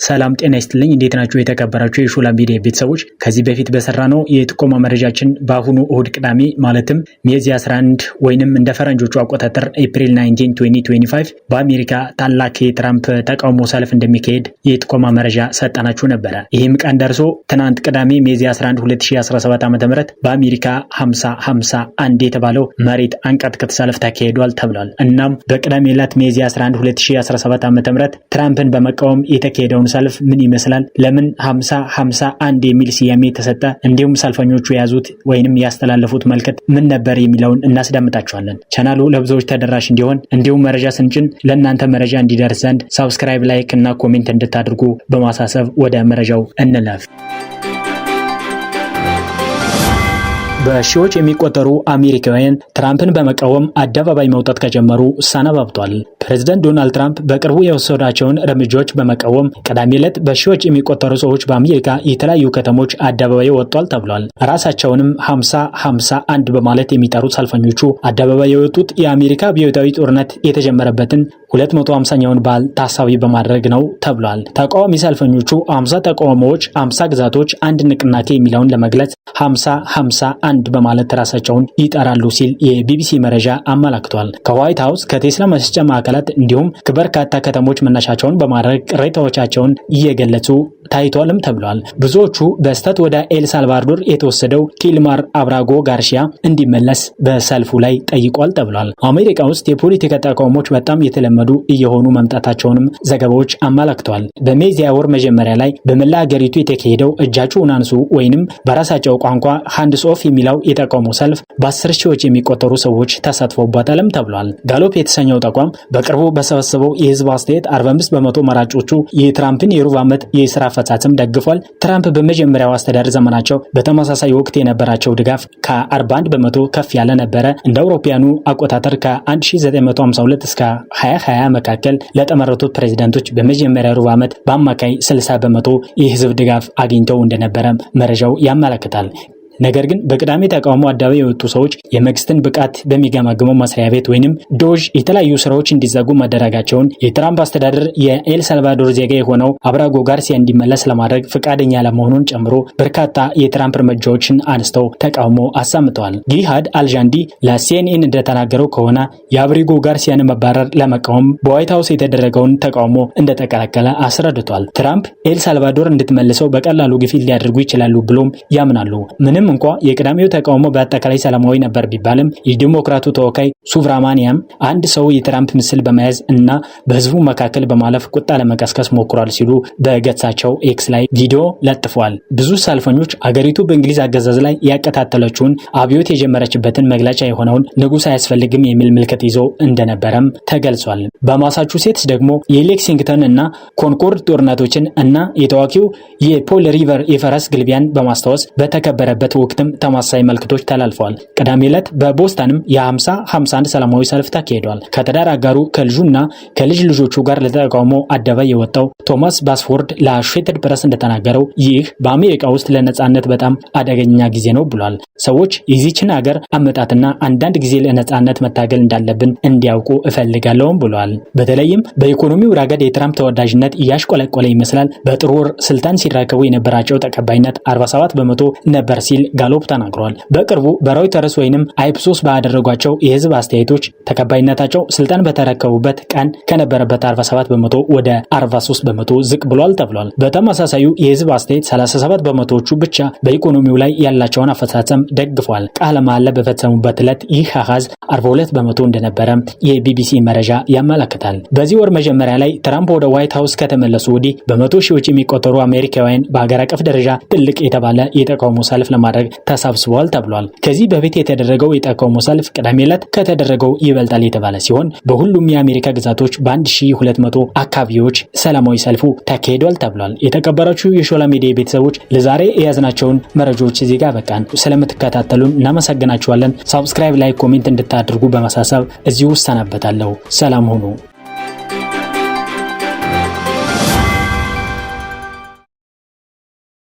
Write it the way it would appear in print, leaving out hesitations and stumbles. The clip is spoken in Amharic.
ሰላም ጤና ይስጥልኝ እንዴት ናችሁ የተከበራችሁ የሾላ ሚዲያ ቤተሰቦች ከዚህ በፊት በሰራነው የጥቆማ መረጃችን በአሁኑ እሁድ ቅዳሜ ማለትም ሚያዝያ 11 ወይንም እንደ ፈረንጆቹ አቆጣጠር ኤፕሪል 19 2025 በአሜሪካ ታላቅ የትራምፕ ተቃውሞ ሰልፍ እንደሚካሄድ የጥቆማ መረጃ ሰጣናችሁ ነበር። ይህም ቀን ደርሶ ትናንት ቅዳሜ ሚያዝያ 11 2017 ዓ.ም በአሜሪካ 51 የተባለው መሬት አንቀጥቅጥ ሰልፍ ተካሂዷል ተብሏል። እናም በቅዳሜ ዕለት ሚያዝያ 11 2017 ዓ.ም ትራምፕን በመቃወም የተካሄደው ሰልፍ ምን ይመስላል? ለምን 51 የሚል ስያሜ ተሰጠ? እንዲሁም ሰልፈኞቹ የያዙት ወይንም ያስተላለፉት መልእክት ምን ነበር የሚለውን እናስዳምጣችኋለን። ቻናሉ ለብዙዎች ተደራሽ እንዲሆን እንዲሁም መረጃ ስንጭን ለእናንተ መረጃ እንዲደርስ ዘንድ ሰብስክራይብ፣ ላይክ እና ኮሜንት እንድታደርጉ በማሳሰብ ወደ መረጃው እንለፍ። በሺዎች የሚቆጠሩ አሜሪካውያን ትራምፕን በመቃወም አደባባይ መውጣት ከጀመሩ ሰነባብቷል። ፕሬዝዳንት ዶናልድ ትራምፕ በቅርቡ የወሰዷቸውን እርምጃዎች በመቃወም ቅዳሜ ዕለት በሺዎች የሚቆጠሩ ሰዎች በአሜሪካ የተለያዩ ከተሞች አደባባይ ወጥቷል ተብሏል። ራሳቸውንም 51 በማለት የሚጠሩት ሰልፈኞቹ አደባባይ የወጡት የአሜሪካ አብዮታዊ ጦርነት የተጀመረበትን 250ኛውን በዓል ታሳቢ በማድረግ ነው ተብሏል። ተቃዋሚ ሰልፈኞቹ 50 ተቃውሞዎች 50 ግዛቶች አንድ ንቅናቄ የሚለውን ለመግለጽ 51 በማለት ራሳቸውን ይጠራሉ ሲል የቢቢሲ መረጃ አመላክቷል። ከዋይት ሃውስ ከቴስላ መስጫ ማዕከላት እንዲሁም ከበርካታ ከተሞች መነሻቸውን በማድረግ ቅሬታዎቻቸውን እየገለጹ ታይቷልም ተብሏል። ብዙዎቹ በስተት ወደ ኤል ሳልቫዶር የተወሰደው ኪልማር አብራጎ ጋርሺያ እንዲመለስ በሰልፉ ላይ ጠይቋል ተብሏል። አሜሪካ ውስጥ የፖለቲካ ተቃውሞች በጣም የተለመዱ እየሆኑ መምጣታቸውንም ዘገባዎች አመላክተዋል። በሚያዝያ ወር መጀመሪያ ላይ በመላ ሀገሪቱ የተካሄደው እጃችሁን አንሱ ወይንም በራሳቸው ቋንቋ ሃንድስ ኦፍ የሚለው የተቃውሞ ሰልፍ በ10 ሺዎች የሚቆጠሩ ሰዎች ተሳትፎበታልም ተብሏል። ጋሎፕ የተሰኘው ተቋም በቅርቡ በሰበሰበው የህዝብ አስተያየት 45% መራጮቹ የትራምፕን የሩብ ዓመት የስራ አፈጻጸም ደግፏል። ትራምፕ በመጀመሪያው አስተዳደር ዘመናቸው በተመሳሳይ ወቅት የነበራቸው ድጋፍ ከ41% ከፍ ያለ ነበረ። እንደ አውሮፓውያኑ አቆጣጠር ከ1952 እስከ 2020 መካከል ለተመረጡት ፕሬዝዳንቶች በመጀመሪያ ሩብ ዓመት በአማካይ 60% የህዝብ ድጋፍ አግኝተው እንደነበረ መረጃው ያመለክታል። ነገር ግን በቅዳሜ ተቃውሞ አደባባይ የወጡ ሰዎች የመንግስትን ብቃት በሚገመግመው መስሪያ ቤት ወይንም ዶጅ የተለያዩ ስራዎች እንዲዘጉ መደረጋቸውን የትራምፕ አስተዳደር የኤል ሳልቫዶር ዜጋ የሆነው አብራጎ ጋርሲያ እንዲመለስ ለማድረግ ፈቃደኛ ለመሆኑን ጨምሮ በርካታ የትራምፕ እርምጃዎችን አንስተው ተቃውሞ አሰምተዋል። ጊሃድ አልጃንዲ ለሲኤንኤን እንደተናገረው ከሆነ የአብሪጎ ጋርሲያን መባረር ለመቃወም በዋይት ሃውስ የተደረገውን ተቃውሞ እንደተቀላቀለ አስረድቷል። ትራምፕ ኤል ሳልቫዶር እንድትመልሰው በቀላሉ ግፊት ሊያደርጉ ይችላሉ ብሎም ያምናሉ። ምንም እንኳ የቅዳሜው ተቃውሞ በአጠቃላይ ሰላማዊ ነበር ቢባልም የዲሞክራቱ ተወካይ ሱብራማኒያም አንድ ሰው የትራምፕ ምስል በመያዝ እና በህዝቡ መካከል በማለፍ ቁጣ ለመቀስቀስ ሞክሯል ሲሉ በገጻቸው ኤክስ ላይ ቪዲዮ ለጥፈዋል። ብዙ ሰልፈኞች አገሪቱ በእንግሊዝ አገዛዝ ላይ ያቀጣጠለችውን አብዮት የጀመረችበትን መግለጫ የሆነውን ንጉስ አያስፈልግም የሚል ምልክት ይዞ እንደነበረም ተገልጿል። በማሳቹሴትስ ደግሞ የሌክሲንግተን እና ኮንኮርድ ጦርነቶችን እና የታዋቂው የፖል ሪቨር የፈረስ ግልቢያን በማስታወስ በተከበረበት ወቅትም ተመሳሳይ መልክቶች ተላልፈዋል። ቅዳሜ ዕለት በቦስተንም የ51 ሰላማዊ ሰልፍ ተካሂዷል። ከትዳር አጋሩ ከልጁና ከልጅ ልጆቹ ጋር ለተቃውሞ አደባባይ የወጣው ቶማስ ባስፎርድ ለአሶሼትድ ፕሬስ እንደተናገረው ይህ በአሜሪካ ውስጥ ለነጻነት በጣም አደገኛ ጊዜ ነው ብሏል። ሰዎች የዚችን ሀገር አመጣጥና አንዳንድ ጊዜ ለነጻነት መታገል እንዳለብን እንዲያውቁ እፈልጋለሁም ብሏል። በተለይም በኢኮኖሚው ረገድ የትራምፕ ተወዳጅነት እያሽቆለቆለ ይመስላል። በጥር ወር ስልጣን ሲረከቡ የነበራቸው ተቀባይነት 47% ነበር ሲል ጋሎፕ ተናግሯል። በቅርቡ በሮይተርስ ወይንም አይፕሶስ ባደረጓቸው የህዝብ አስተያየቶች ተቀባይነታቸው ስልጣን በተረከቡበት ቀን ከነበረበት 47% ወደ 43% ዝቅ ብሏል ተብሏል። በተመሳሳዩ የህዝብ አስተያየት 37%ዎቹ ብቻ በኢኮኖሚው ላይ ያላቸውን አፈጻጸም ደግፏል። ቃለ መሃላ በፈጸሙበት ዕለት ይህ አሃዝ 42% እንደነበረ የቢቢሲ መረጃ ያመለክታል። በዚህ ወር መጀመሪያ ላይ ትራምፕ ወደ ዋይት ሃውስ ከተመለሱ ወዲህ በመቶ ሺዎች የሚቆጠሩ አሜሪካውያን በአገር አቀፍ ደረጃ ትልቅ የተባለ የተቃውሞ ሰልፍ ለማድረግ ተሰብስበዋል ተብሏል። ከዚህ በፊት የተደረገው የተቃውሞ ሰልፍ ቅዳሜ ዕለት ከተደረገው ይበልጣል የተባለ ሲሆን በሁሉም የአሜሪካ ግዛቶች በ1200 አካባቢዎች ሰላማዊ ሰልፉ ተካሂዷል ተብሏል። የተከበራችሁ የሾላ ሚዲያ ቤተሰቦች ለዛሬ የያዝናቸውን መረጃዎች እዚህ ጋር በቃን። ስለምትከታተሉን እናመሰግናችኋለን። ሰብስክራይብ፣ ላይክ፣ ኮሜንት እንድታደርጉ በማሳሰብ እዚሁ ሰናበታለሁ። ሰላም ሁኑ።